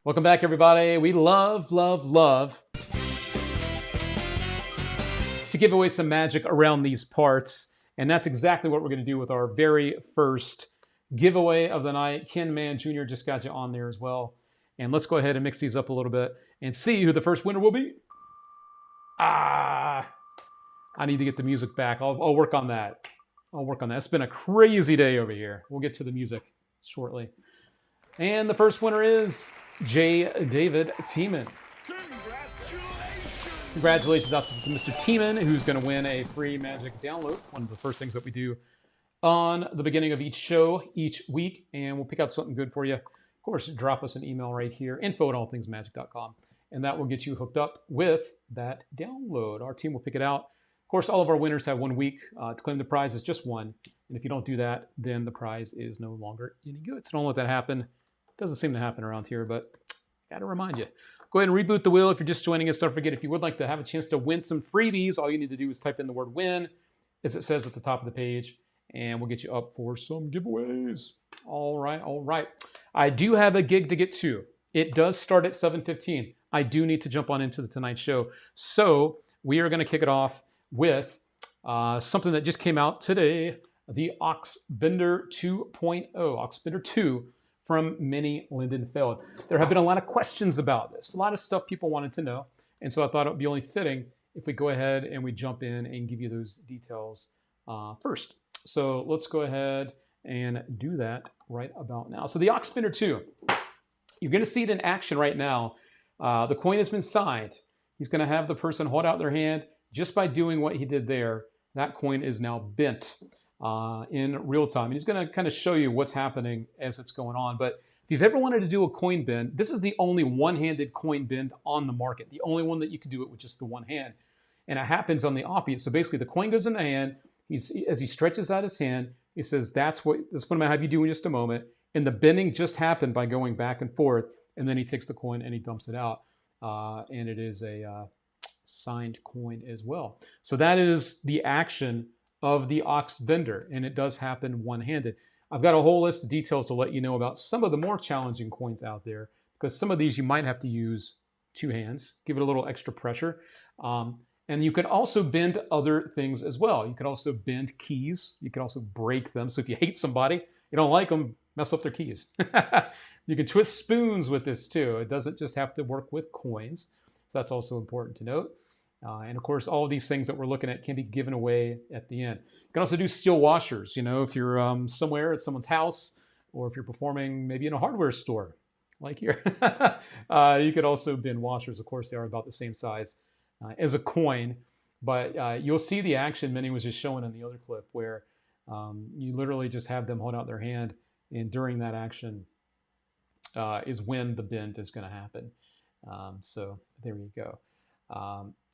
Welcome back, everybody. We love to give away some magic around these parts. And that's exactly what we're going to do with our very first giveaway of the night. Ken Mann Jr. just got you on there as well. And let's go ahead and mix these up a little bit and see who the first winner will be. I need to get the music back. I'll work on that. It's been a crazy day over here. We'll get to the music shortly. And the first winner is J. David Tiemann. Congratulations out to Mr. Tiemann, who's going to win a free Magic download. One of the first things that we do on the beginning of each show, each week. And we'll pick out something good for you. Of course, drop us an email right here, info@allthingsmagic.com. And that will get you hooked up with that download. Our team will pick it out. Of course, all of our winners have 1 week to claim the prize. Is just one. And if you don't do that, then the prize is no longer any good. So don't let that happen. Doesn't seem to happen around here, but got to remind you. Go ahead and reboot the wheel if you're just joining us. Don't forget, if you would like to have a chance to win some freebies, all you need to do is type in the word win, as it says at the top of the page, and we'll get you up for some giveaways. All right. I do have a gig to get to. It does start at 7:15. I do need to jump on into the Tonight Show. So we are going to kick it off with something that just came out today, the Oxbender 2.0, Oxbender 2 from Minnie Lindenfeld. There have been a lot of questions about this, a lot of stuff people wanted to know, and so I thought it would be only fitting if we go ahead and we jump in and give you those details first. So let's go ahead and do that right about now. So the Oxbender 2, you're going to see it in action right now. The coin has been signed. He's going to have the person hold out their hand. Just by doing what he did there, that coin is now bent in real time. And he's going to kind of show you what's happening as it's going on. But if you've ever wanted to do a coin bend, this is the only one-handed coin bend on the market. The only one that you can do it with just the one hand. And it happens on the opposite. So basically the coin goes in the hand. As he stretches out his hand, he says, that's what I'm going to have you do in just a moment. And the bending just happened by going back and forth. And then he takes the coin and he dumps it out. And it is a signed coin as well. So that is the action of the Oxbender, and it does happen one-handed. I've got a whole list of details to let you know about some of the more challenging coins out there, because some of these you might have to use two hands, give it a little extra pressure. And you can also bend other things as well. You can also bend keys. You can also break them. So if you hate somebody, you don't like them, mess up their keys. You can twist spoons with this too. It doesn't just have to work with coins. So that's also important to note. And of course, all of these things that we're looking at can be given away at the end. You can also do steel washers. You know, if you're somewhere at someone's house, or if you're performing maybe in a hardware store, like here, you could also bend washers. Of course, they are about the same size as a coin. But you'll see the action Minnie was just showing in the other clip, where you literally just have them hold out their hand, and during that action is when the bend is going to happen. So there you go.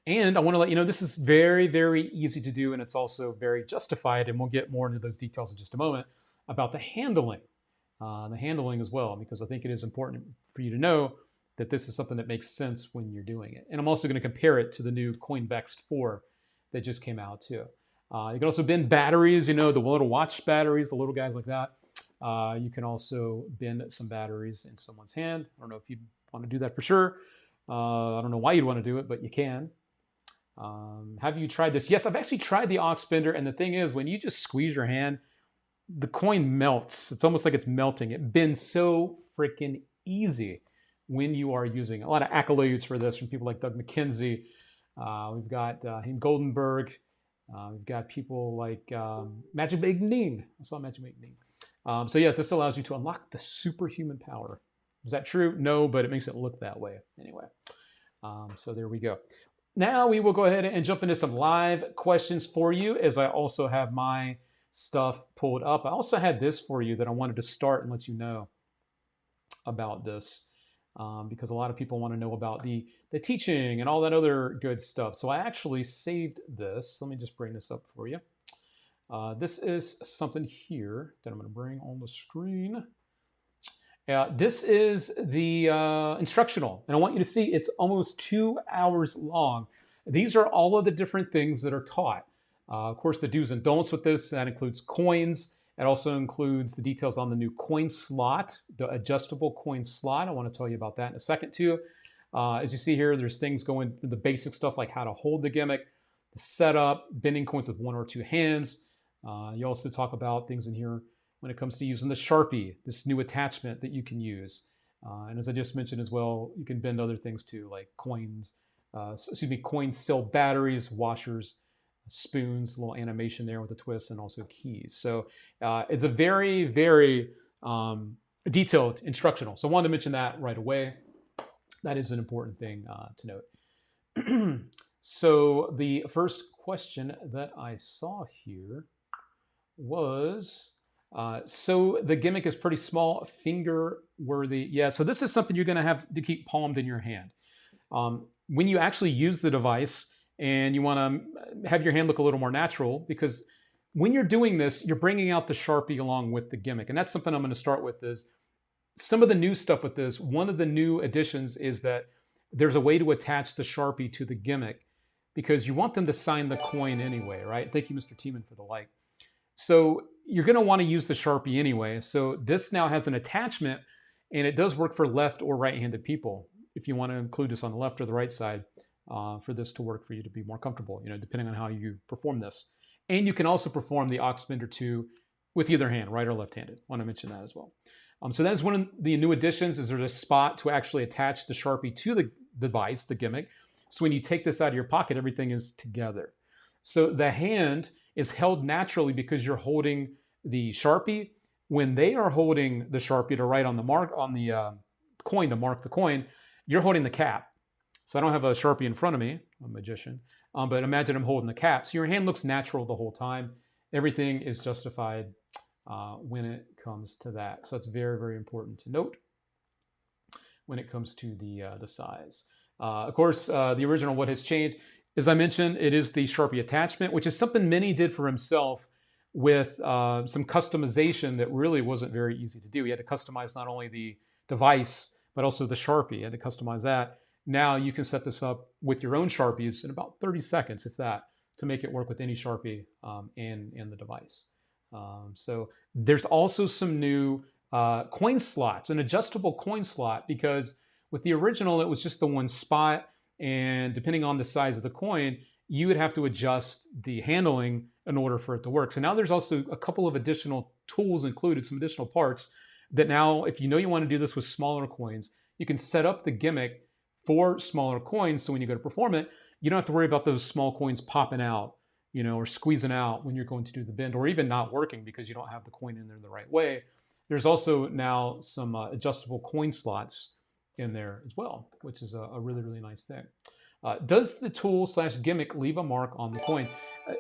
And I want to let you know this is very, very easy to do, and it's also very justified, and we'll get more into those details in just a moment about the handling as well, because I think it is important for you to know that this is something that makes sense when you're doing it. And I'm also going to compare it to the new Coinvext 4 that just came out too. You can also bend batteries, you know, the little watch batteries, the little guys like that. You can also bend some batteries in someone's hand. I don't know if you want to do that for sure. I don't know why you'd want to do it, but you can. Have you tried this? Yes, I've actually tried the Oxbender, and the thing is, when you just squeeze your hand, the coin melts. It's almost like it's melting. It bends so freaking easy when you are using it. A lot of accolades for this from people like Doug McKenzie. We've got Haim Goldenberg. We've got people like Magic Mike Ning. I saw Magic Mike Ning. So yeah, this allows you to unlock the superhuman power. Is that true? No, but it makes it look that way anyway. So there we go. Now we will go ahead and jump into some live questions for you, as I also have my stuff pulled up. I also had this for you that I wanted to start and let you know about this, because a lot of people want to know about the teaching and all that other good stuff. So I actually saved this. Let me just bring this up for you. This is something here that I'm going to bring on the screen. This is the instructional, and I want you to see it's almost 2 hours long. These are all of the different things that are taught. Of course, the do's and don'ts with this, that includes coins. It also includes the details on the new coin slot, the adjustable coin slot. I want to tell you about that in a second too. As you see here, there's things going through the basic stuff like how to hold the gimmick, the setup, bending coins with one or two hands. You also talk about things in here when it comes to using the Sharpie, this new attachment that you can use. And as I just mentioned as well, you can bend other things too, like coins, coin cell batteries, washers, spoons, a little animation there with a twist, and also keys. So it's a very, very detailed instructional. So I wanted to mention that right away. That is an important thing to note. So the first question that I saw here was, so the gimmick is pretty small, finger worthy. Yeah, so this is something you're going to have to keep palmed in your hand. When you actually use the device and you want to have your hand look a little more natural, because when you're doing this, you're bringing out the Sharpie along with the gimmick. And that's something I'm going to start with is some of the new stuff with this. One of the new additions is that there's a way to attach the Sharpie to the gimmick because you want them to sign the coin anyway, right? Thank you, Mr. Tiemann, for the like. So you're going to want to use the Sharpie anyway. So this now has an attachment, and it does work for left or right-handed people if you want to include this on the left or the right side for this to work for you to be more comfortable, depending on how you perform this. And you can also perform the aux bender 2 with either hand, right or left-handed. I want to mention that as well. So that is one of the new additions, is there's a spot to actually attach the Sharpie to the device, the gimmick. So when you take this out of your pocket, everything is together. So the hand is held naturally because you're holding the Sharpie. When they are holding the Sharpie to write on the mark on the coin to mark the coin, you're holding the cap. So I don't have a Sharpie in front of me, I'm a magician, but imagine I'm holding the cap. So your hand looks natural the whole time. Everything is justified when it comes to that. So it's very, very important to note when it comes to the size. Of course, the original, what has changed, as I mentioned, it is the Sharpie attachment, which is something Minnie did for himself with some customization that really wasn't very easy to do. He had to customize not only the device, but also the Sharpie. He had to customize that. Now you can set this up with your own Sharpies in about 30 seconds, if that, to make it work with any Sharpie and the device. So there's also some new coin slots, an adjustable coin slot, because with the original, it was just the one spot. And depending on the size of the coin, you would have to adjust the handling in order for it to work. So now there's also a couple of additional tools included, some additional parts that now, if you know you want to do this with smaller coins, you can set up the gimmick for smaller coins. So when you go to perform it, you don't have to worry about those small coins popping out, or squeezing out when you're going to do the bend, or even not working because you don't have the coin in there the right way. There's also now some adjustable coin slots in there as well, which is a really, really nice thing. Does the tool/gimmick leave a mark on the coin?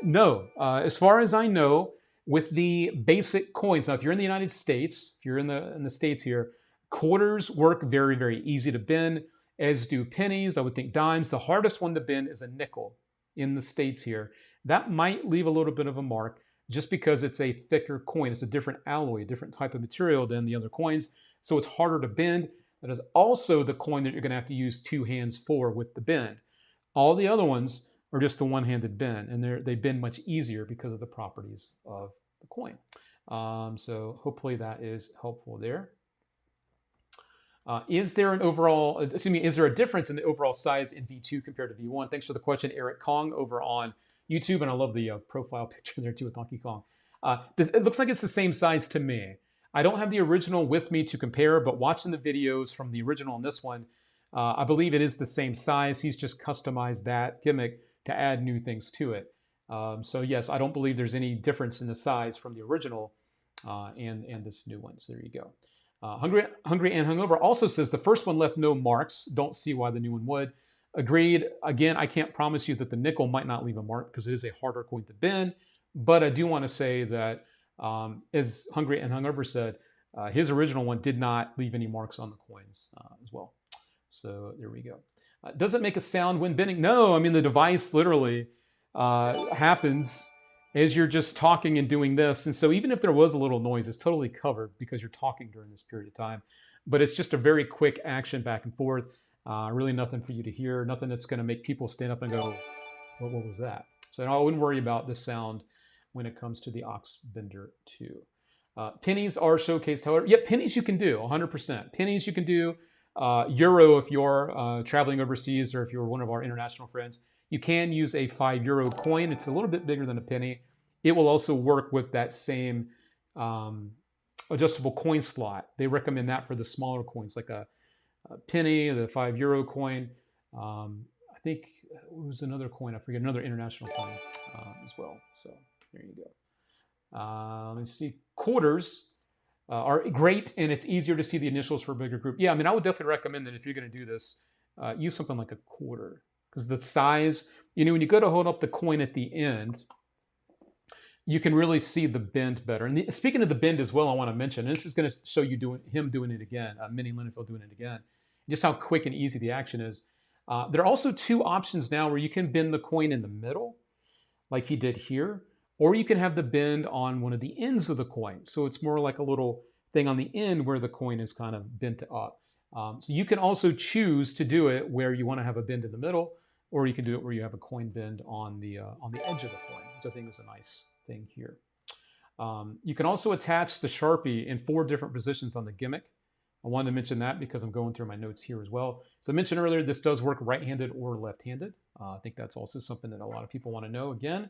No. As far as I know, with the basic coins, now if you're in the United States, if you're in the States here, quarters work very, very easy to bend, as do pennies. I would think dimes. The hardest one to bend is a nickel in the States here. That might leave a little bit of a mark just because it's a thicker coin. It's a different alloy, a different type of material than the other coins, so it's harder to bend. That is also the coin that you're going to have to use two hands for with the bend. All the other ones are just the one-handed bend, and they bend much easier because of the properties of the coin. So hopefully that is helpful there. Is there a difference in the overall size in V2 compared to V1? Thanks for the question, Eric Kong, over on YouTube, and I love the profile picture there too with Donkey Kong. It looks like it's the same size to me. I don't have the original with me to compare, but watching the videos from the original and this one, I believe it is the same size. He's just customized that gimmick to add new things to it. So yes, I don't believe there's any difference in the size from the original and this new one. So there you go. Hungry and Hungover also says the first one left no marks. Don't see why the new one would. Agreed. Again, I can't promise you that the nickel might not leave a mark because it is a harder coin to bend, but I do want to say that as Hungry and Hungover said, his original one did not leave any marks on the coins as well. So there we go. Does it make a sound when bending? No, I mean the device literally happens as you're just talking and doing this. And so even if there was a little noise, it's totally covered because you're talking during this period of time. But it's just a very quick action back and forth. Really nothing for you to hear, nothing that's going to make people stand up and go, what was that? So I wouldn't worry about the sound when it comes to the aux bender 2. Pennies are showcased, however. Yeah, pennies you can do, 100%. Pennies you can do. Euro if you're traveling overseas or if you're one of our international friends. You can use a €5 coin. It's a little bit bigger than a penny. It will also work with that same adjustable coin slot. They recommend that for the smaller coins, like a penny, the €5 coin. I think it was another coin. I forget, another international coin as well. So there you go. Let's see. Quarters are great, and it's easier to see the initials for a bigger group. Yeah, I mean, I would definitely recommend that if you're going to do this, use something like a quarter, because the size, when you go to hold up the coin at the end, you can really see the bend better. And speaking of the bend as well, I want to mention, and this is going to show you him doing it again, Minnie Linenfeld doing it again, just how quick and easy the action is. There are also two options now where you can bend the coin in the middle, like he did here, or you can have the bend on one of the ends of the coin. So it's more like a little thing on the end where the coin is kind of bent up. So you can also choose to do it where you want to have a bend in the middle, or you can do it where you have a coin bend on the edge of the coin, which I think is a nice thing here. You can also attach the Sharpie in 4 different positions on the gimmick. I wanted to mention that because I'm going through my notes here as well. So I mentioned earlier, this does work right-handed or left-handed. I think that's also something that a lot of people want to know again.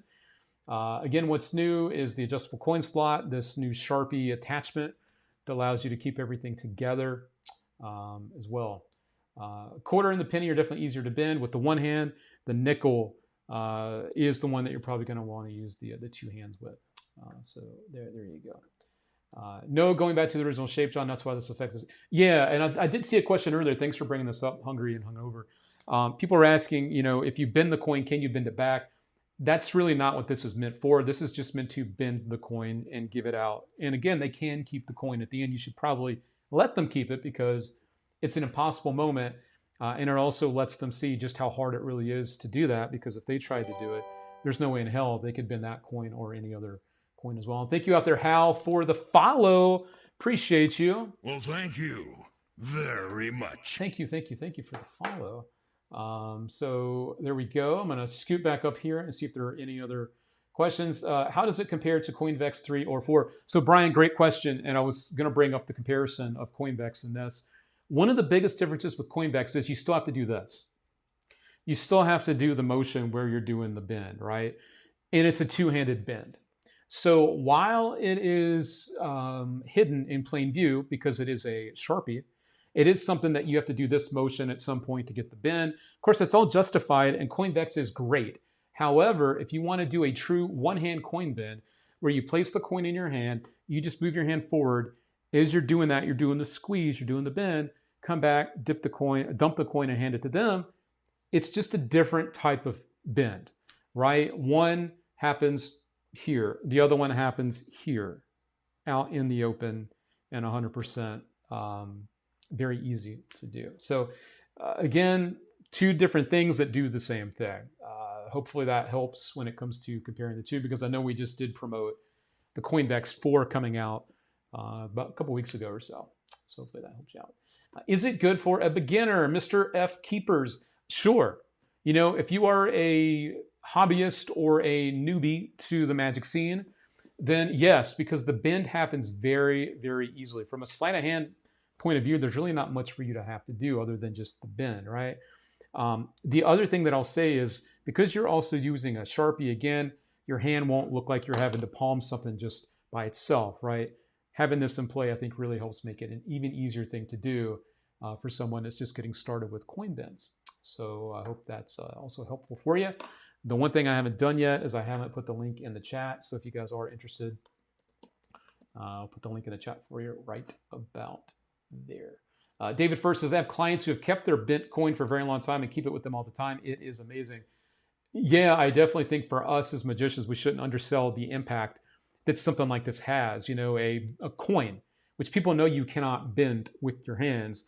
Again, what's new is the adjustable coin slot, this new Sharpie attachment that allows you to keep everything together as well. Quarter and the penny are definitely easier to bend with the one hand. The nickel is the one that you're probably going to want to use the 2 hands with. So there you go. No, going back to the original shape, John, that's why this effect is. Yeah, and I did see a question earlier. Thanks for bringing this up, Hungry and Hungover. People are asking, if you bend the coin, can you bend it back? That's really not what this is meant for. This is just meant to bend the coin and give it out. And again, they can keep the coin at the end. You should probably let them keep it because it's an impossible moment. And it also lets them see just how hard it really is to do that, because if they tried to do it, there's no way in hell they could bend that coin or any other coin as well. And thank you out there, Hal, for the follow. Appreciate you. Well, thank you very much. Thank you for the follow. So there we go. I'm going to scoot back up here and see if there are any other questions. How does it compare to CoinVex 3 or 4? So Brian, great question. And I was going to bring up the comparison of CoinVex and this. One of the biggest differences with CoinVex is you still have to do this. You still have to do the motion where you're doing the bend, right? And it's a 2-handed bend. So while it is hidden in plain view because it is a Sharpie, it is something that you have to do this motion at some point to get the bend. Of course, that's all justified, and CoinVex is great. However, if you want to do a true one-hand coin bend, where you place the coin in your hand, you just move your hand forward. As you're doing that, you're doing the squeeze, you're doing the bend, come back, dump the coin and hand it to them. It's just a different type of bend, right? One happens here. The other one happens here, out in the open, and 100%. Very easy to do. So again, 2 different things that do the same thing. Hopefully that helps when it comes to comparing the 2, because I know we just did promote the CoinVex 4 coming out about a couple weeks ago or so. So hopefully that helps you out. Is it good for a beginner, Mr. F Keepers? Sure. If you are a hobbyist or a newbie to the magic scene, then yes, because the bend happens very, very easily. From a sleight of hand point of view, there's really not much for you to have to do other than just the bend, right? The other thing that I'll say is, because you're also using a Sharpie, again, your hand won't look like you're having to palm something just by itself, right? Having this in play, I think, really helps make it an even easier thing to do for someone that's just getting started with coin bends. So I hope that's also helpful for you. The one thing I haven't done yet is I haven't put the link in the chat. So if you guys are interested, I'll put the link in the chat for you right about there. David First says, I have clients who have kept their bent coin for a very long time and keep it with them all the time. It is amazing. Yeah, I definitely think for us as magicians, we shouldn't undersell the impact that something like this has. A coin, which people know you cannot bend with your hands.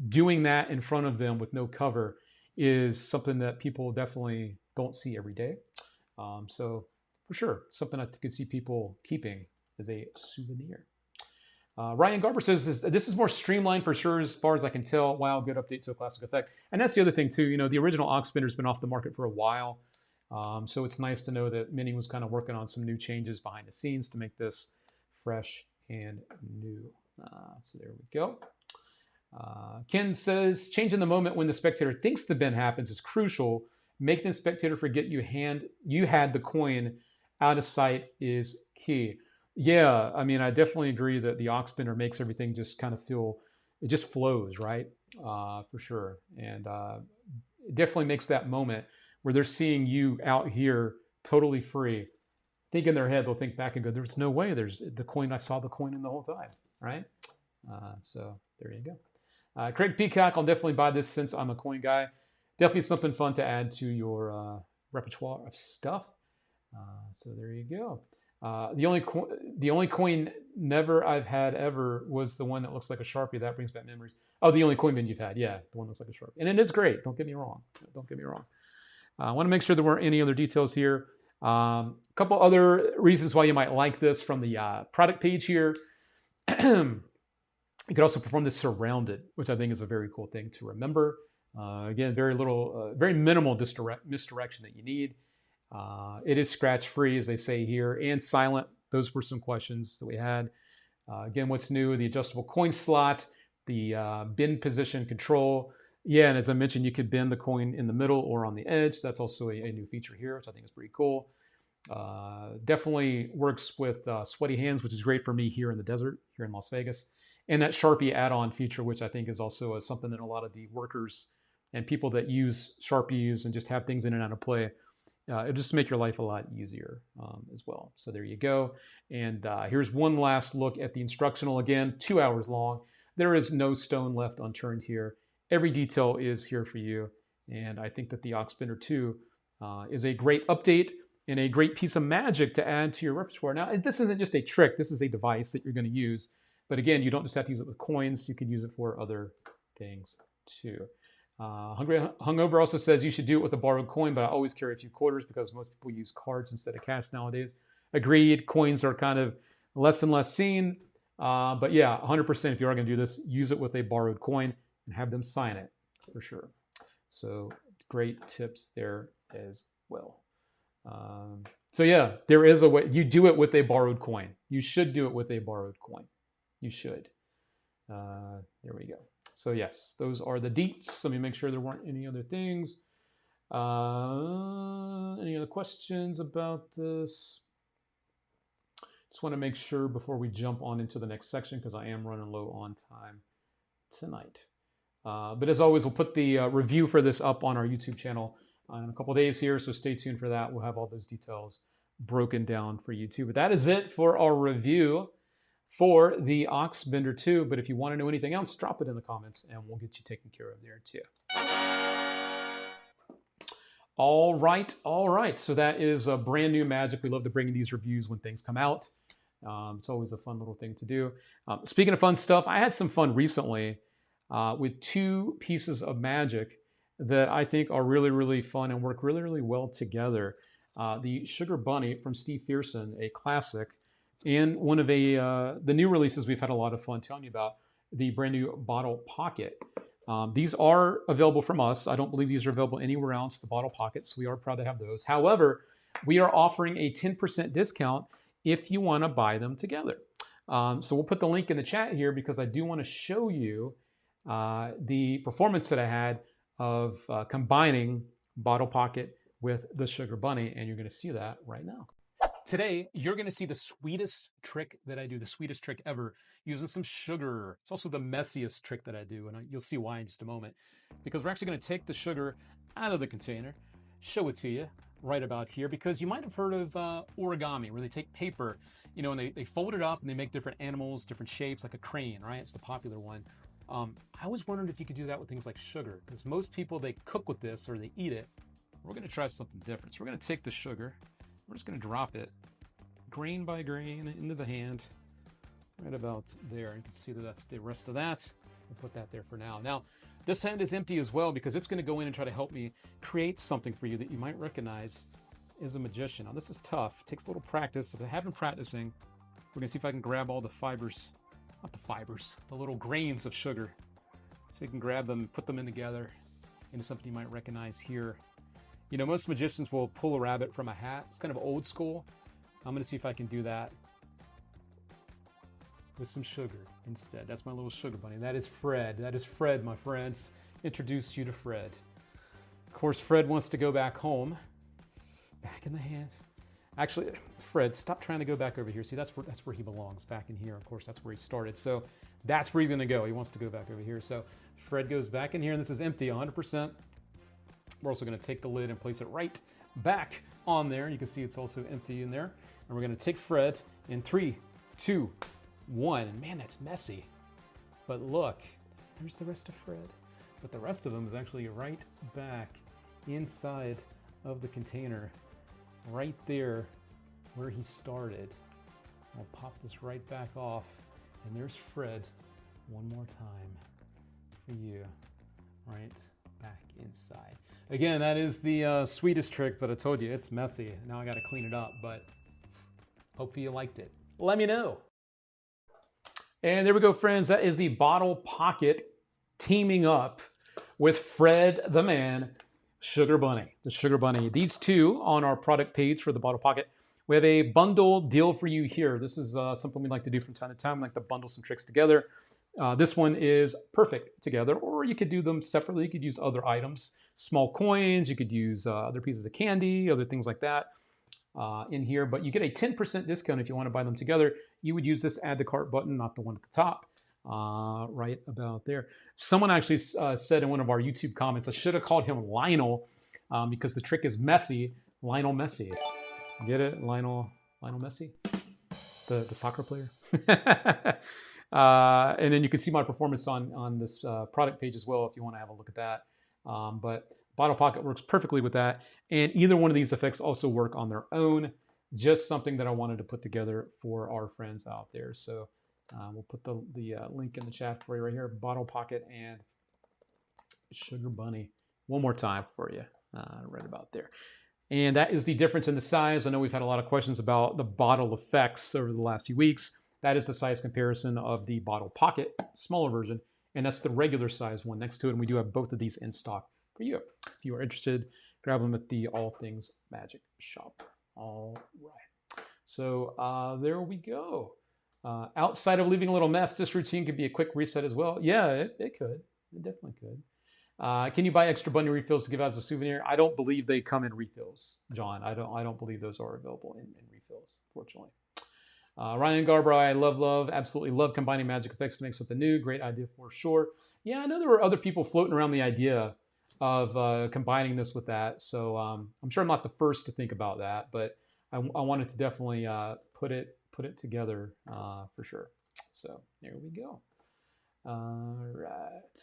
Doing that in front of them with no cover is something that people definitely don't see every day. So for sure, something I could see people keeping as a souvenir. Ryan Garber says, this is more streamlined for sure as far as I can tell. Wow, good update to a classic effect. And that's the other thing too. The original Ox Spinner's been off the market for a while. So it's nice to know that Minnie was kind of working on some new changes behind the scenes to make this fresh and new. So there we go. Ken says, changing the moment when the spectator thinks the bend happens is crucial. Making the spectator forget you had the coin out of sight is key. Yeah, I mean, I definitely agree that the ox bender makes everything just kind of feel, it just flows, right? For sure. And it definitely makes that moment where they're seeing you out here totally free. Think in their head, they'll think back and go, there's no way there's the coin. I saw the coin in the whole time, right? So there you go. Craig Peacock, I'll definitely buy this since I'm a coin guy. Definitely something fun to add to your repertoire of stuff. So there you go. The only coin never I've had ever was the one that looks like a Sharpie. That brings back memories. Oh, the only coin bin you've had. Yeah, the one that looks like a Sharpie. And it is great. Don't get me wrong. Don't get me wrong. I want to make sure there weren't any other details here. A couple other reasons why you might like this from the product page here. You could also perform this surrounded, which I think is a very cool thing to remember. Again, very minimal misdirection that you need. It is scratch free, as they say here, and silent. Those were some questions that we had. Again, what's new? The adjustable coin slot, the bend position control. Yeah, and as I mentioned, you could bend the coin in the middle or on the edge. That's also a new feature here, which I think is pretty cool. Definitely works with sweaty hands, which is great for me here in the desert, here in Las Vegas. And that Sharpie add-on feature, which I think is also something that a lot of the workers and people that use Sharpies and just have things in and out of play, it'll just make your life a lot easier as well. So there you go. And here's one last look at the instructional. Again, 2 hours long. There is no stone left unturned here. Every detail is here for you. And I think that the Ox Bender 2 is a great update and a great piece of magic to add to your repertoire. Now, this isn't just a trick. This is a device that you're going to use. But again, you don't just have to use it with coins. You could use it for other things too. Hungry Hungover also says you should do it with a borrowed coin, but I always carry a few quarters because most people use cards instead of cash nowadays. Agreed. Coins are kind of less and less seen. But yeah, 100% if you are going to do this, use it with a borrowed coin and have them sign it for sure. So great tips there as well. So yeah, there is a way. You do it with a borrowed coin. You should do it with a borrowed coin. You should. There we go. So yes, those are the deets. Let me make sure there weren't any other things. Any other questions about this? Just want to make sure before we jump on into the next section, because I am running low on time tonight. But as always, we'll put the review for this up on our YouTube channel in a couple days here, so stay tuned for that. We'll have all those details broken down for you too. But that is it for our review for the Ox Bender 2. But if you want to know anything else, drop it in the comments and we'll get you taken care of there too. All right. So that is a brand new magic. We love to bring these reviews when things come out. It's always a fun little thing to do. Speaking of fun stuff, I had some fun recently with two pieces of magic that I think are really, really fun and work really, really well together. The Sugar Bunny from Steve Fearson, a classic, and one of the new releases we've had a lot of fun telling you about, the brand new Bottle Pocket. These are available from us. I don't believe these are available anywhere else, the Bottle Pockets. We are proud to have those. However, we are offering a 10% discount if you want to buy them together. So we'll put the link in the chat here because I do want to show you the performance that I had of combining Bottle Pocket with the Sugar Bunny, and you're going to see that right now. Today, you're going to see the sweetest trick that I do, the sweetest trick ever, using some sugar. It's also the messiest trick that I do, and you'll see why in just a moment. Because we're actually going to take the sugar out of the container, show it to you right about here, because you might have heard of origami, where they take paper, you know, and they fold it up and they make different animals, different shapes, like a crane, right? It's the popular one. I was wondering if you could do that with things like sugar, because most people, they cook with this or they eat it. We're going to try something different. So we're going to take the sugar. We're just going to drop it grain by grain into the hand right about there. You can see that that's the rest of that. We'll put that there for now. Now, this hand is empty as well because it's going to go in and try to help me create something for you that you might recognize as a magician. Now, this is tough. It takes a little practice. If I have been practicing, we're going to see if I can grab all the fibers, not the fibers, the little grains of sugar. So we can grab them, put them in together into something you might recognize here. You know, most magicians will pull a rabbit from a hat. It's kind of old school. I'm going to see if I can do that. with some sugar instead. That's my little sugar bunny. That is Fred. That is Fred, my friends. Introduce you to Fred. Of course, Fred wants to go back home. Back in the hand. Actually, Fred, stop trying to go back over here. See, that's where he belongs, back in here. Of course, that's where he started. So that's where he's gonna go. He wants to go back over here. So Fred goes back in here, and this is empty, 100%. We're also gonna take the lid and place it right back on there. You can see it's also empty in there. And we're gonna take Fred in 3, 2, 1. Man, that's messy. But look, there's the rest of Fred. But the rest of them is actually right back inside of the container, right there where he started. I'll pop this right back off, and there's Fred one more time for you, right back inside. Again, that is the sweetest trick, but I told you it's messy. Now I got to clean it up, but hopefully you liked it. Let me know. And there we go, friends. That is the Bottle Pocket teaming up with Fred the Man, Sugar Bunny, the Sugar Bunny. These two on our product page for the Bottle Pocket. We have a bundle deal for you here. This is something we like to do from time to time. We like to bundle some tricks together. This one is perfect together, or you could do them separately. You could use other items, small coins. You could use other pieces of candy, other things like that in here. But you get a 10% discount if you want to buy them together. You would use this add to cart button, not the one at the top, right about there. Someone actually said in one of our YouTube comments, I should have called him Lionel because the trick is messy. Lionel Messi. Get it? Lionel Messi? The soccer player? And then you can see my performance on this product page as well if you want to have a look at that. But Bottle Pocket works perfectly with that. And either one of these effects also work on their own. Just something that I wanted to put together for our friends out there. So we'll put the link in the chat for you right here. Bottle Pocket and Sugar Bunny. One more time for you, right about there. And that is the difference in the size. I know we've had a lot of questions about the bottle effects over the last few weeks. That is the size comparison of the Bottle Pocket, smaller version, and that's the regular size one next to it. And we do have both of these in stock for you. If you are interested, grab them at the All Things Magic shop. All right. So there we go. Outside of leaving a little mess, this routine could be a quick reset as well. Yeah, it could. It definitely could. Can you buy extra bunny refills to give out as a souvenir? I don't believe they come in refills, John. I don't believe those are available in refills, fortunately. Ryan Garber, I absolutely love combining magic effects to make something new. Great idea for sure. Yeah, I know there were other people floating around the idea of combining this with that. So I'm sure I'm not the first to think about that, but I wanted to definitely put it together for sure. So there we go. All right.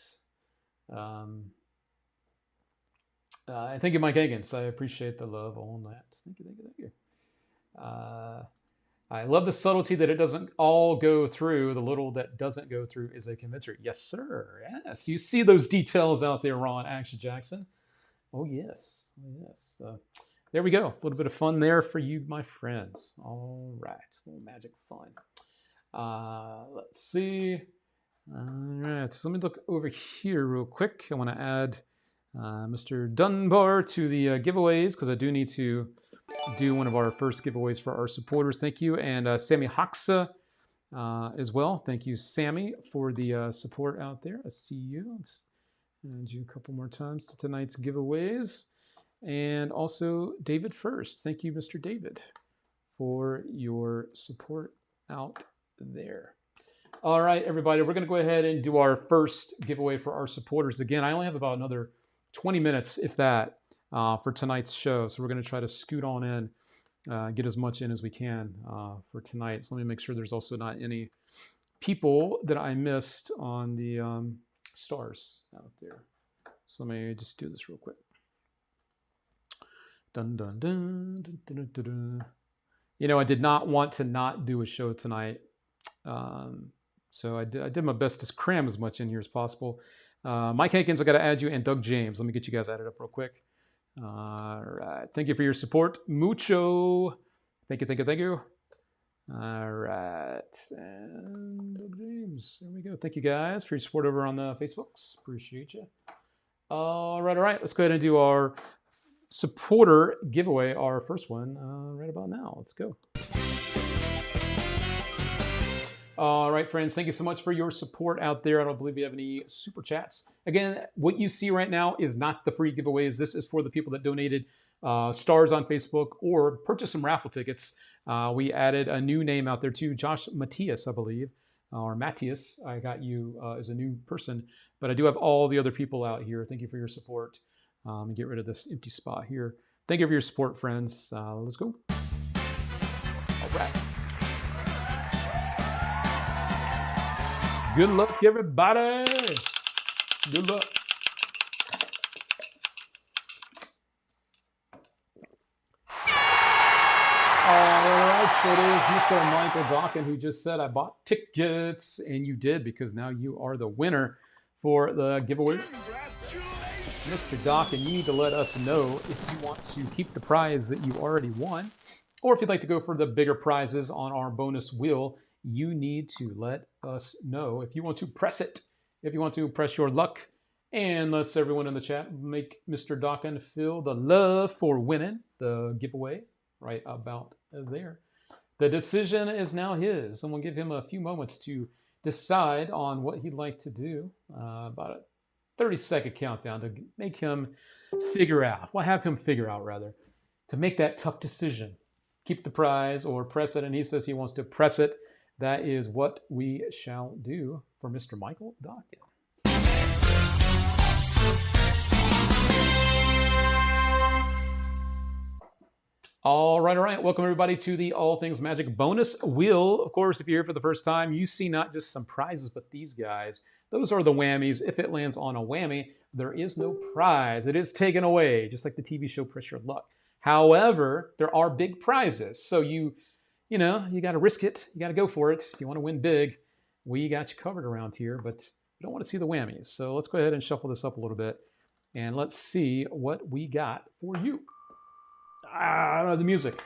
Thank you, Mike Higgins. I appreciate the love on that. Thank you. I love the subtlety that it doesn't all go through. The little that doesn't go through is a convincer. Yes, sir. Yes. You see those details out there, Ron Action Jackson. Oh, yes. Yes. There we go. A little bit of fun there for you, my friends. All right. A little magic fun. Let's see. All right, so let me look over here real quick. I want to add Mr. Dunbar to the giveaways because I do need to do one of our first giveaways for our supporters. Thank you. And Sammy Hoxa as well. Thank you, Sammy, for the support out there. I see you. Let's add you a couple more times to tonight's giveaways. And also David First. Thank you, Mr. David, for your support out there. All right, everybody, we're going to go ahead and do our first giveaway for our supporters. Again, I only have about another 20 minutes, if that, for tonight's show. So we're going to try to scoot on in, get as much in as we can for tonight. So let me make sure there's also not any people that I missed on the stars out there. So let me just do this real quick. Dun, dun, dun, dun, dun, dun, dun. You know, I did not want to not do a show tonight. So I did my best to cram as much in here as possible. Mike Hankins, I got to add you, and Doug James. Let me get you guys added up real quick. All right. Thank you for your support. Mucho. Thank you. All right. And Doug James. There we go. Thank you guys for your support over on the Facebooks. Appreciate you. All right. Let's go ahead and do our supporter giveaway, our first one right about now. Let's go. All right, friends, thank you so much for your support out there. I don't believe we have any super chats. Again, what you see right now is not the free giveaways. This is for the people that donated stars on Facebook or purchased some raffle tickets. We added a new name out there too, Josh Matthias, I believe, or Matthias. I got you as a new person, but I do have all the other people out here. Thank you for your support. Get rid of this empty spot here. Thank you for your support, friends. Let's go. All right. Good luck, everybody. Good luck. All right, so it is Mr. Michael Dawkin who just said, I bought tickets, and you did, because now you are the winner for the giveaway. Mr. Dawkin, you need to let us know if you want to keep the prize that you already won, or if you'd like to go for the bigger prizes on our bonus wheel. You need to let us know if you want to press it, if you want to press your luck. And let's everyone in the chat make Mr. Dawkin feel the love for winning the giveaway right about there. The decision is now his. Someone give him a few moments to decide on what he'd like to do. About a 30-second countdown to make him figure out. Well, have him figure out, rather, to make that tough decision. Keep the prize or press it. And he says he wants to press it. That is what we shall do for Mr. Michael Dawkin. All right. Welcome, everybody, to the All Things Magic bonus wheel. Of course, if you're here for the first time, you see not just some prizes, but these guys. Those are the whammies. If it lands on a whammy, there is no prize. It is taken away, just like the TV show Press Your Luck. However, there are big prizes. So you got to risk it. You got to go for it. If you want to win big, we got you covered around here, but you don't want to see the whammies. So let's go ahead and shuffle this up a little bit, and let's see what we got for you. I don't have the music.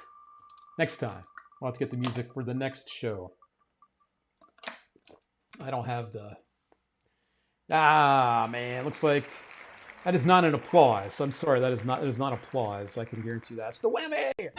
Next time. We'll have to get the music for the next show. I don't have the... man. Looks like that is not an applause. I'm sorry. That is not applause. I can guarantee that. It's the whammy!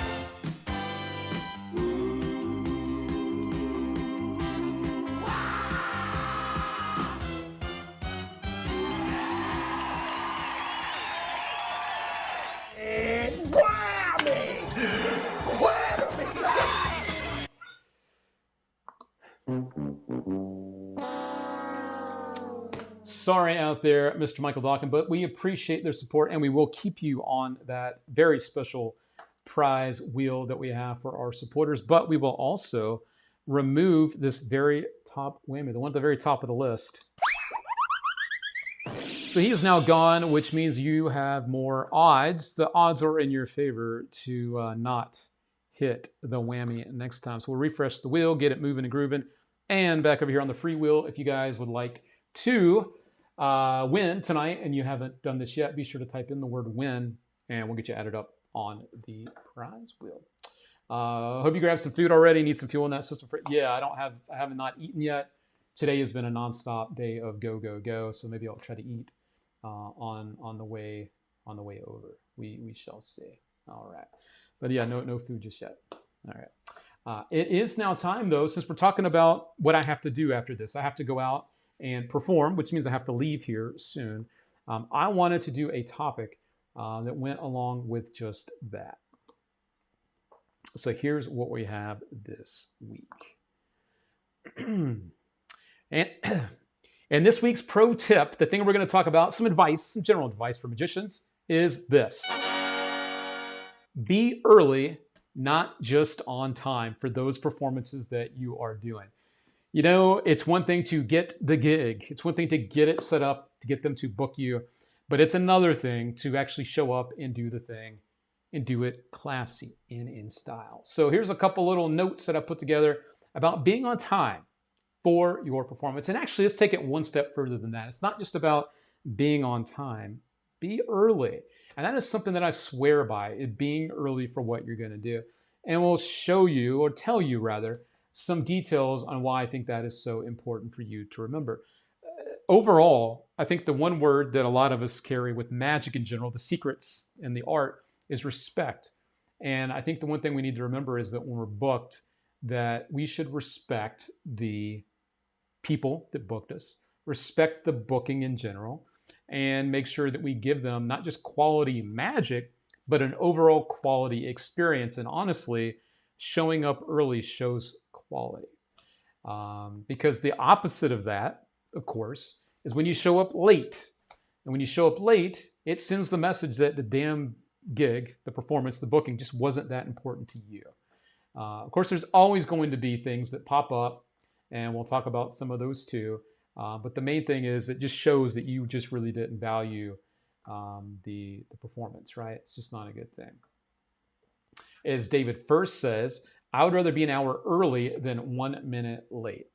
Sorry out there, Mr. Michael Dawkin, but we appreciate their support, and we will keep you on that very special prize wheel that we have for our supporters. But we will also remove this very top whammy, the one at the very top of the list. So he is now gone, which means you have more odds. The odds are in your favor to not hit the whammy next time. So we'll refresh the wheel, get it moving and grooving. And back over here on the free wheel, if you guys would like to win tonight and you haven't done this yet, be sure to type in the word win and we'll get you added up on the prize wheel. Hope you grabbed some food already. Need some fuel in that system. Yeah, I haven't not eaten yet. Today has been a nonstop day of go. So maybe I'll try to eat on the way over. We shall see. All right, but yeah, no food just yet. All right. It is now time, though, since we're talking about what I have to do after this. I have to go out and perform, which means I have to leave here soon. I wanted to do a topic that went along with just that. So here's what we have this week. And this week's pro tip, the thing we're going to talk about, some advice, some general advice for magicians, is this. Be early, not just on time for those performances that you are doing. You know, it's one thing to get the gig. It's one thing to get it set up, to get them to book you. But it's another thing to actually show up and do the thing and do it classy and in style. So here's a couple little notes that I put together about being on time for your performance. And actually, let's take it one step further than that. It's not just about being on time. Be early. And that is something that I swear by, is being early for what you're going to do. And we'll show you, or tell you rather, some details on why I think that is so important for you to remember. Overall, I think the one word that a lot of us carry with magic in general, the secrets and the art, is respect. And I think the one thing we need to remember is that when we're booked, that we should respect the people that booked us, respect the booking in general, and make sure that we give them not just quality magic, but an overall quality experience. And honestly, showing up early shows quality. Because the opposite of that, of course, is when you show up late. And when you show up late, it sends the message that the damn gig, the performance, the booking just wasn't that important to you. Of course, there's always going to be things that pop up, and we'll talk about some of those too. But the main thing is it just shows that you just really didn't value the performance, right? It's just not a good thing. As David First says, I would rather be an hour early than 1 minute late.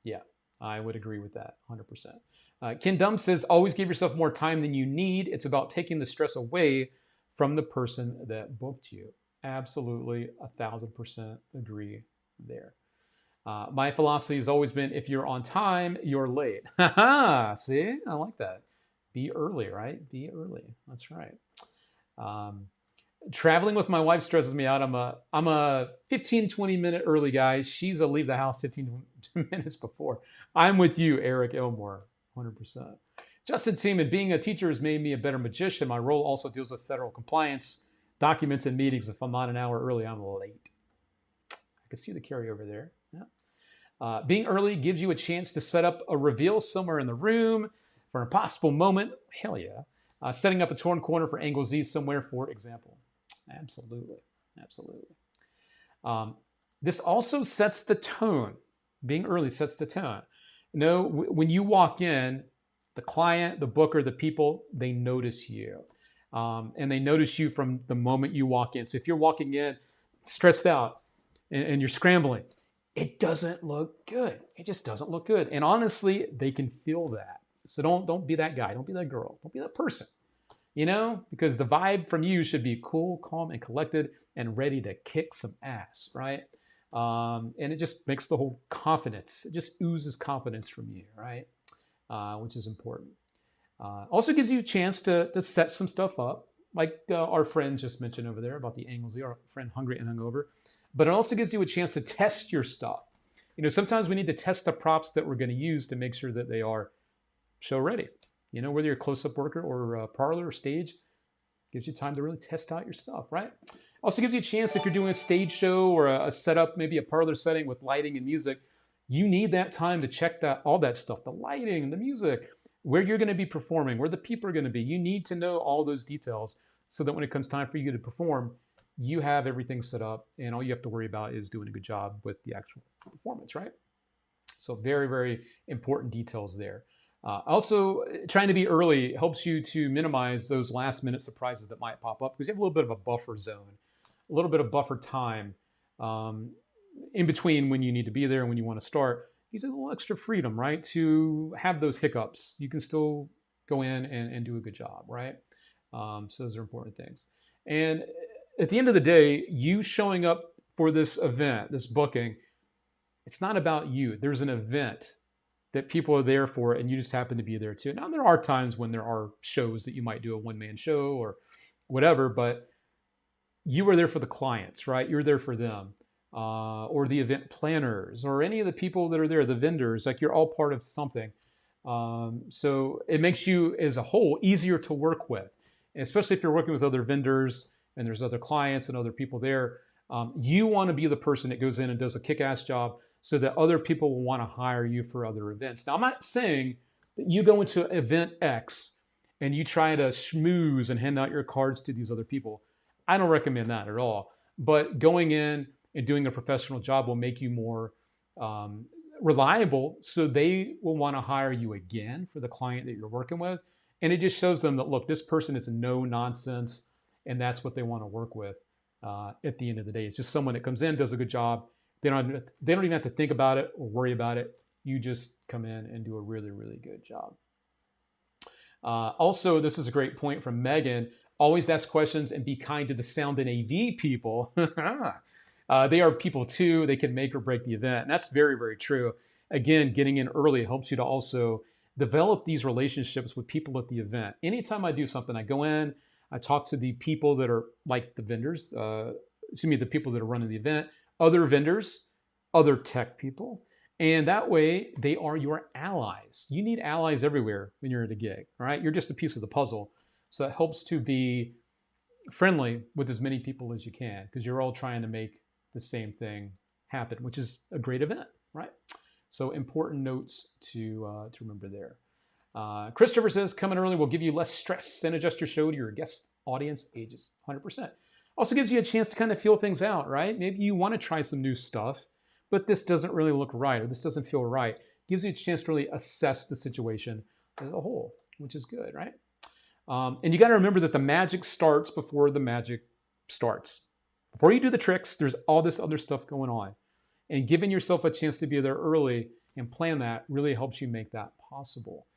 Yeah, I would agree with that 100%. Ken Dum says, always give yourself more time than you need. It's about taking the stress away from the person that booked you. Absolutely, 1,000% agree there. My philosophy has always been, if you're on time, you're late. See, I like that. Be early, right? Be early. That's right. Traveling with my wife stresses me out. I'm a 15, 20 minute early guy. She's a leave the house 15 minutes before. I'm with you, Eric Elmore, 100%. Justin Tiemann, being a teacher has made me a better magician. My role also deals with federal compliance, documents, and meetings. If I'm not an hour early, I'm late. I can see the carryover there. Yeah. Being early gives you a chance to set up a reveal somewhere in the room for a possible moment. Hell yeah. Setting up a torn corner for angle Z somewhere, for example. Absolutely. Absolutely. This also sets the tone. Being early sets the tone. You know, when you walk in, the client, the booker, the people, they notice you. And they notice you from the moment you walk in. So if you're walking in stressed out and you're scrambling, it doesn't look good. It just doesn't look good. And honestly, they can feel that. So don't be that guy. Don't be that girl. Don't be that person. You know, because the vibe from you should be cool, calm, and collected and ready to kick some ass, right? And it just makes the whole confidence. It just oozes confidence from you, right? Which is important. Also gives you a chance to set some stuff up, like our friend just mentioned over there about the angles, our friend Hungry and Hungover. But it also gives you a chance to test your stuff. You know, sometimes we need to test the props that we're going to use to make sure that they are show ready. You know, whether you're a close-up worker or parlor or stage, gives you time to really test out your stuff, right? Also gives you a chance if you're doing a stage show or a setup, maybe a parlor setting with lighting and music, you need that time to check that all that stuff, the lighting, the music, where you're going to be performing, where the people are going to be. You need to know all those details so that when it comes time for you to perform, you have everything set up and all you have to worry about is doing a good job with the actual performance, right? So very, very important details there. Also, trying to be early helps you to minimize those last minute surprises that might pop up because you have a little bit of a buffer zone, a little bit of buffer time in between when you need to be there and when you want to start. Gives you a little extra freedom, right? To have those hiccups. You can still go in and do a good job, right? So those are important things. And at the end of the day, you showing up for this event, this booking, it's not about you. There's an event that people are there for and you just happen to be there too. Now, there are times when there are shows that you might do a one-man show or whatever, but you are there for the clients, right? You're there for them or the event planners or any of the people that are there, the vendors, like you're all part of something. So it makes you as a whole easier to work with, and especially if you're working with other vendors and there's other clients and other people there. You want to be the person that goes in and does a kick-ass job so that other people will want to hire you for other events. Now, I'm not saying that you go into event X and you try to schmooze and hand out your cards to these other people. I don't recommend that at all. But going in and doing a professional job will make you more reliable, so they will want to hire you again for the client that you're working with. And it just shows them that, look, this person is no nonsense, and that's what they want to work with at the end of the day. It's just someone that comes in, does a good job. They don't even have to think about it or worry about it. You just come in and do a really, really good job. Also, this is a great point from Megan. Always ask questions and be kind to the sound and AV people. They are people too. They can make or break the event. And that's very, very true. Again, getting in early helps you to also develop these relationships with people at the event. Anytime I do something, I go in, I talk to the people that are like the vendors, the people that are running the event, other vendors, other tech people. And that way, they are your allies. You need allies everywhere when you're at a gig, all right? You're just a piece of the puzzle. So it helps to be friendly with as many people as you can because you're all trying to make the same thing happen, which is a great event, right? So important notes to remember there. Christopher says, coming early will give you less stress and adjust your show to your guest audience ages 100%. Also gives you a chance to kind of feel things out, right? Maybe you want to try some new stuff, but this doesn't really look right or this doesn't feel right. Gives you a chance to really assess the situation as a whole, which is good, right? And you got to remember that the magic starts before the magic starts. Before you do the tricks, there's all this other stuff going on. And giving yourself a chance to be there early and plan that really helps you make that possible.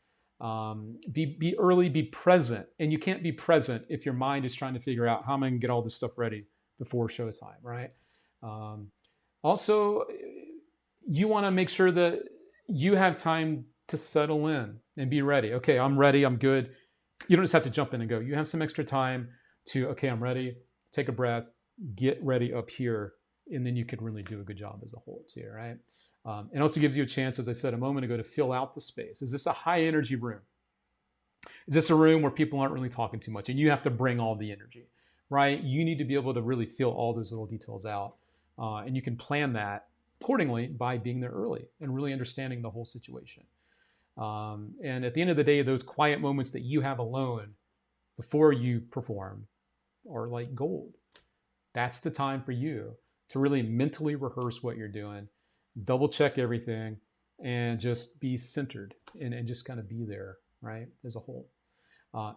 Be early, be present. And you can't be present if your mind is trying to figure out how am I going to get all this stuff ready before showtime, right? Also, you want to make sure that you have time to settle in and be ready. Okay, I'm ready, I'm good. You don't just have to jump in and go. You have some extra time to, okay, I'm ready, take a breath, get ready up here, and then you can really do a good job as a whole too, right? It also gives you a chance, as I said a moment ago, to fill out the space. Is this a high energy room? Is this a room where people aren't really talking too much and you have to bring all the energy, right? You need to be able to really feel all those little details out. And you can plan that accordingly by being there early and really understanding the whole situation. And at the end of the day, those quiet moments that you have alone before you perform are like gold. That's the time for you to really mentally rehearse what you're doing, double check everything, and just be centered and just kind of be there, right, as a whole.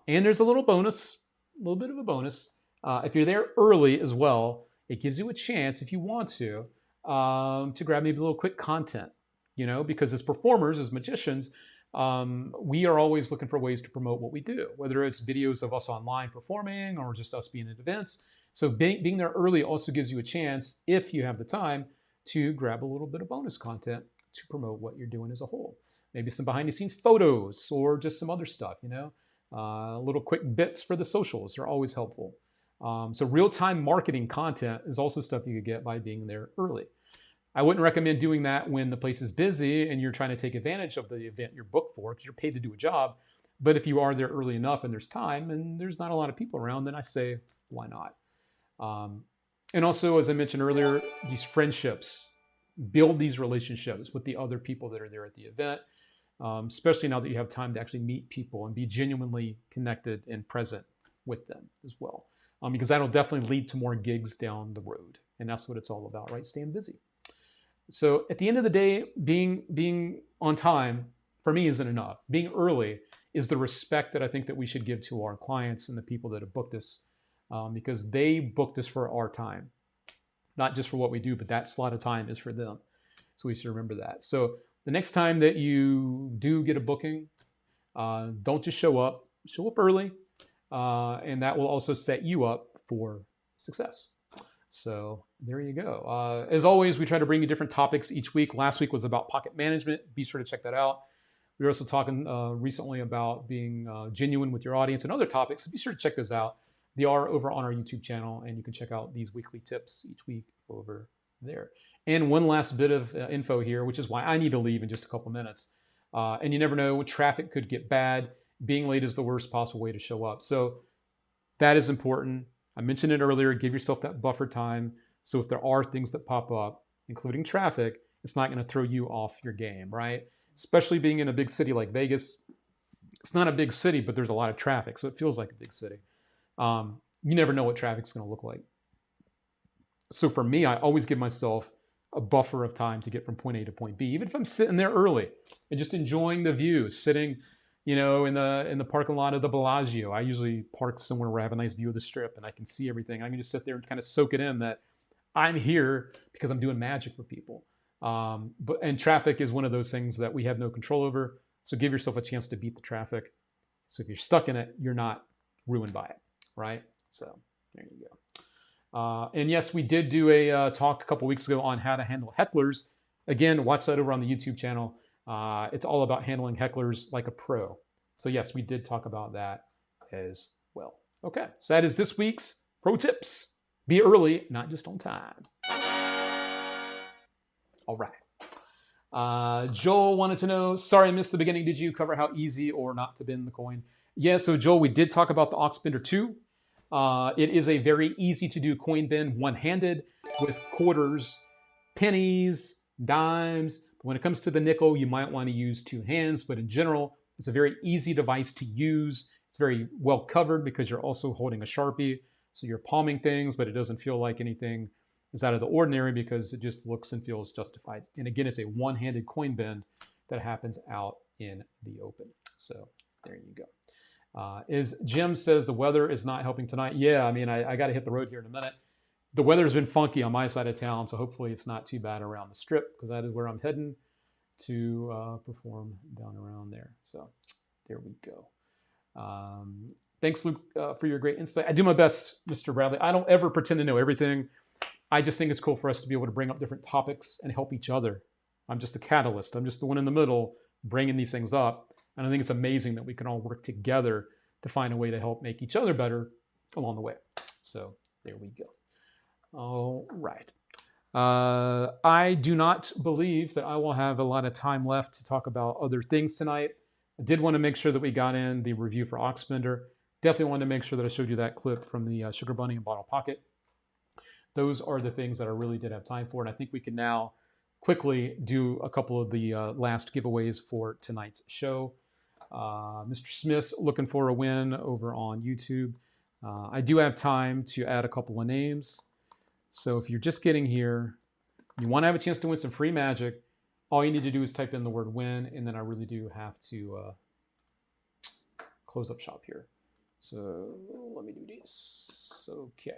And there's a little bonus, a little bit of a bonus. If you're there early as well, it gives you a chance, if you want to grab maybe a little quick content, you know, because as performers, as magicians, we are always looking for ways to promote what we do, whether it's videos of us online performing or just us being at events. So being there early also gives you a chance, if you have the time, to grab a little bit of bonus content to promote what you're doing as a whole. Maybe some behind the scenes photos or just some other stuff, you know, little quick bits for the socials are always helpful. So real-time marketing content is also stuff you could get by being there early. I wouldn't recommend doing that when the place is busy and you're trying to take advantage of the event you're booked for because you're paid to do a job. But if you are there early enough and there's time and there's not a lot of people around, then I say, why not? And also, as I mentioned earlier, these friendships, build these relationships with the other people that are there at the event, especially now that you have time to actually meet people and be genuinely connected and present with them as well. Because that'll definitely lead to more gigs down the road. And that's what it's all about, right? Staying busy. So at the end of the day, being on time for me isn't enough. Being early is the respect that I think that we should give to our clients and the people that have booked us, because they booked us for our time, not just for what we do, but that slot of time is for them. So we should remember that. So the next time that you do get a booking, don't just show up early, and that will also set you up for success. So there you go. As always, we try to bring you different topics each week. Last week was about pocket management. Be sure to check that out. We were also talking recently about being genuine with your audience and other topics. So be sure to check those out. They are over on our YouTube channel, and you can check out these weekly tips each week over there. And one last bit of info here, which is why I need to leave in just a couple minutes. And you never know, traffic could get bad. Being late is the worst possible way to show up. So that is important. I mentioned it earlier, give yourself that buffer time. So if there are things that pop up, including traffic, it's not going to throw you off your game, right? Especially being in a big city like Vegas. It's not a big city, but there's a lot of traffic, so it feels like a big city. You never know what traffic's going to look like. So for me, I always give myself a buffer of time to get from point A to point B, even if I'm sitting there early and just enjoying the view, sitting, you know, in the parking lot of the Bellagio. I usually park somewhere where I have a nice view of the Strip and I can see everything. I can just sit there and kind of soak it in that I'm here because I'm doing magic for people. And traffic is one of those things that we have no control over. So give yourself a chance to beat the traffic. So if you're stuck in it, you're not ruined by it, right? So there you go. And yes, we did do a talk a couple weeks ago on how to handle hecklers. Again, watch that over on the YouTube channel. It's all about handling hecklers like a pro. So yes, we did talk about that as well. Okay, so that is this week's pro tips. Be early, not just on time. All right. Joel wanted to know, sorry, I missed the beginning. Did you cover how easy or not to bend the coin? Yeah, so Joel, we did talk about the Ox Bender 2. It is a very easy to do coin bend one-handed with quarters, pennies, dimes. When it comes to the nickel, you might want to use two hands, but in general, it's a very easy device to use. It's very well covered because you're also holding a Sharpie. So you're palming things, but it doesn't feel like anything is out of the ordinary because it just looks and feels justified. And again, it's a one-handed coin bend that happens out in the open. So there you go. Is Jim says the weather is not helping tonight. Yeah, I mean, I got to hit the road here in a minute. The weather's been funky on my side of town, so hopefully it's not too bad around the strip because that is where I'm heading to perform down around there. So there we go. Thanks, Luke, for your great insight. I do my best, Mr. Bradley. I don't ever pretend to know everything. I just think it's cool for us to be able to bring up different topics and help each other. I'm just a catalyst. I'm just the one in the middle bringing these things up. And I think it's amazing that we can all work together to find a way to help make each other better along the way. So there we go. All right. I do not believe that I will have a lot of time left to talk about other things tonight. I did want to make sure that we got in the review for Oxbender. Definitely wanted to make sure that I showed you that clip from the Sugar Bunny and Bottle Pocket. Those are the things that I really did have time for. And I think we can now quickly do a couple of the last giveaways for tonight's show. Mr. Smith's looking for a win over on YouTube. I do have time to add a couple of names. So if you're just getting here, you want to have a chance to win some free magic, all you need to do is type in the word win, and then I really do have to close up shop here. So let me do this. Okay.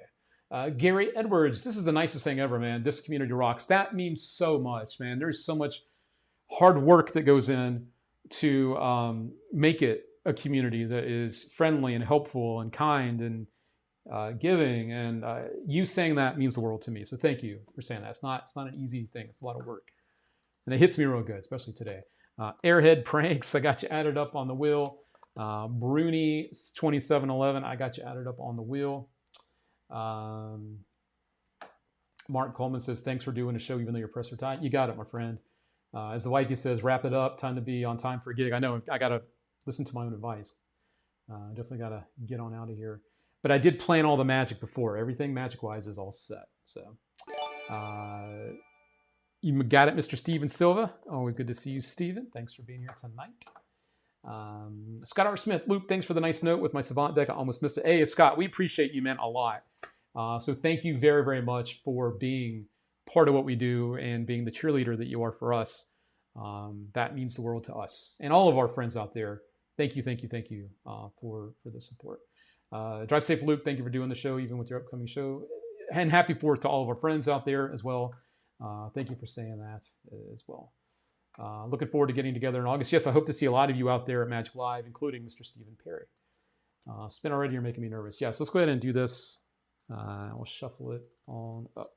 Gary Edwards, this is the nicest thing ever, man. This community rocks. That means so much, man. There's so much hard work that goes in to make it a community that is friendly and helpful and kind and giving. And you saying that means the world to me. So thank you for saying that. It's not an easy thing. It's a lot of work. And it hits me real good, especially today. Airhead Pranks, I got you added up on the wheel. Bruni 2711, I got you added up on the wheel. Mark Coleman says, thanks for doing the show even though you're pressed for time. You got it, my friend. As the wifey says, wrap it up. Time to be on time for a gig. I know I got to listen to my own advice. Definitely got to get on out of here. But I did plan all the magic before. Everything magic-wise is all set. So you got it, Mr. Steven Silva. Always good to see you, Steven. Thanks for being here tonight. Scott R. Smith. Luke, thanks for the nice note with my Savant deck. I almost missed it. Hey, Scott, we appreciate you, man, a lot. So thank you very, very much for being part of what we do and being the cheerleader that you are for us. That means the world to us and all of our friends out there. Thank you for the support. Drive safe, Luke. Thank you for doing the show, even with your upcoming show. And happy 4th to all of our friends out there as well. Thank you for saying that as well. Looking forward to getting together in August. Yes, I hope to see a lot of you out there at Magic Live, including Mr. Stephen Perry. Spin already, you're making me nervous. Yes, let's go ahead and do this. We'll shuffle it on up.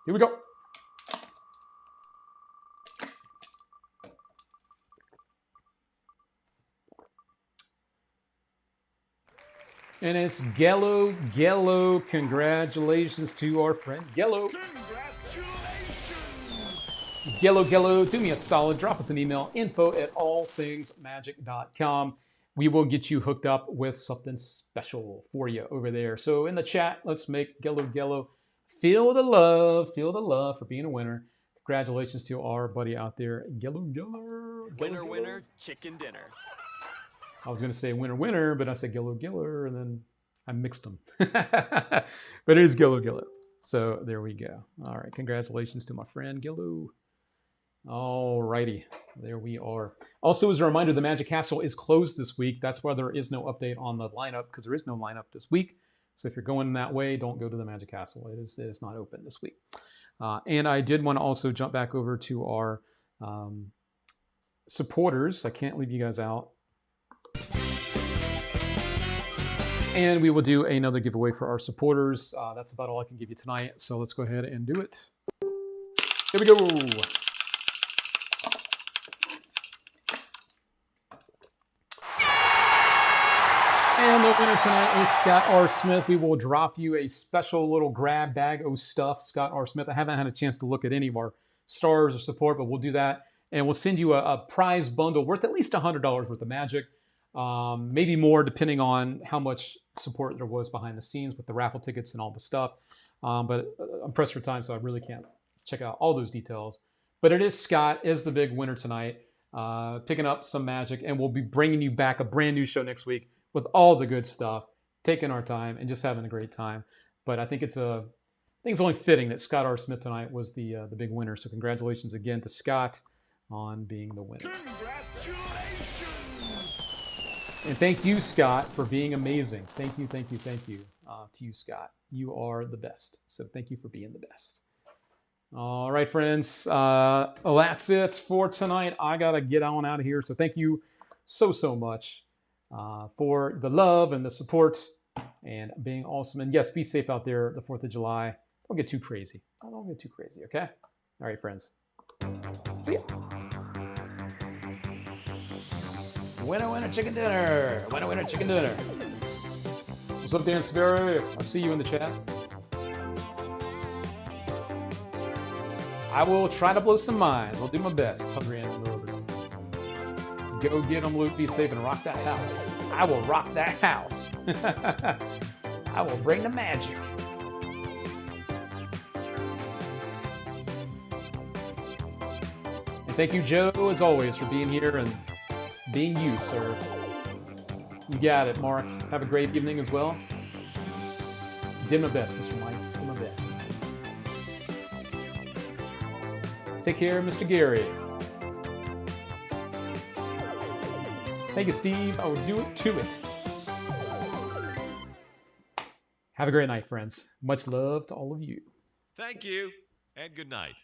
Here we go. And it's Gello. Gello, congratulations to our friend Gello. Congratulations! Gello, do me a solid. Drop us an email, info@allthingsmagic.com. We will get you hooked up with something special for you over there. So in the chat, let's make Gello feel the love for being a winner. Congratulations to our buddy out there, Gello. Winner, chicken dinner. I was going to say winner, but I said Gello, and then I mixed them. But it is Gello. So there we go. All right, congratulations to my friend Gello. All righty, there we are. Also, as a reminder, the Magic Castle is closed this week. That's why there is no update on the lineup, because there is no lineup this week. So if you're going that way, don't go to the Magic Castle. It is not open this week. And I did want to also jump back over to our supporters. I can't leave you guys out. And we will do another giveaway for our supporters. That's about all I can give you tonight. So let's go ahead and do it. Here we go. And the winner tonight is Scott R. Smith. We will drop you a special little grab bag of stuff, Scott R. Smith. I haven't had a chance to look at any of our stars or support, but we'll do that. And we'll send you a prize bundle worth at least $100 worth of Magic. Maybe more depending on how much support there was behind the scenes with the raffle tickets and all the stuff. But I'm pressed for time, so I really can't check out all those details. But it is Scott is the big winner tonight, picking up some Magic, and we'll be bringing you back a brand new show next week with all the good stuff, taking our time and just having a great time. But I think it's only fitting that Scott R. Smith tonight was the big winner. So congratulations again to Scott on being the winner. Congratulations! And thank you, Scott, for being amazing. Thank you to you, Scott. You are the best. So thank you for being the best. All right, friends. That's it for tonight. I got to get on out of here. So thank you so much for the love and the support and being awesome. And yes, be safe out there the 4th of July. Don't get too crazy. Don't get too crazy, okay? All right, friends. See ya. Winner, winner, chicken dinner. Winner, winner, chicken dinner. What's up, Dan Sparrow? I'll see you in the chat. I will try to blow some minds. I'll do my best. Hungry and go get them, Luke. Be safe and rock that house. I will rock that house. I will bring the magic. And thank you, Joe, as always, for being here and being you, sir. You got it, Mark. Have a great evening as well. Did my best, Mr. Mike. Did my best. Take care, Mr. Gary. Thank you, Steve. I will do it to it. Have a great night, friends. Much love to all of you. Thank you, and good night.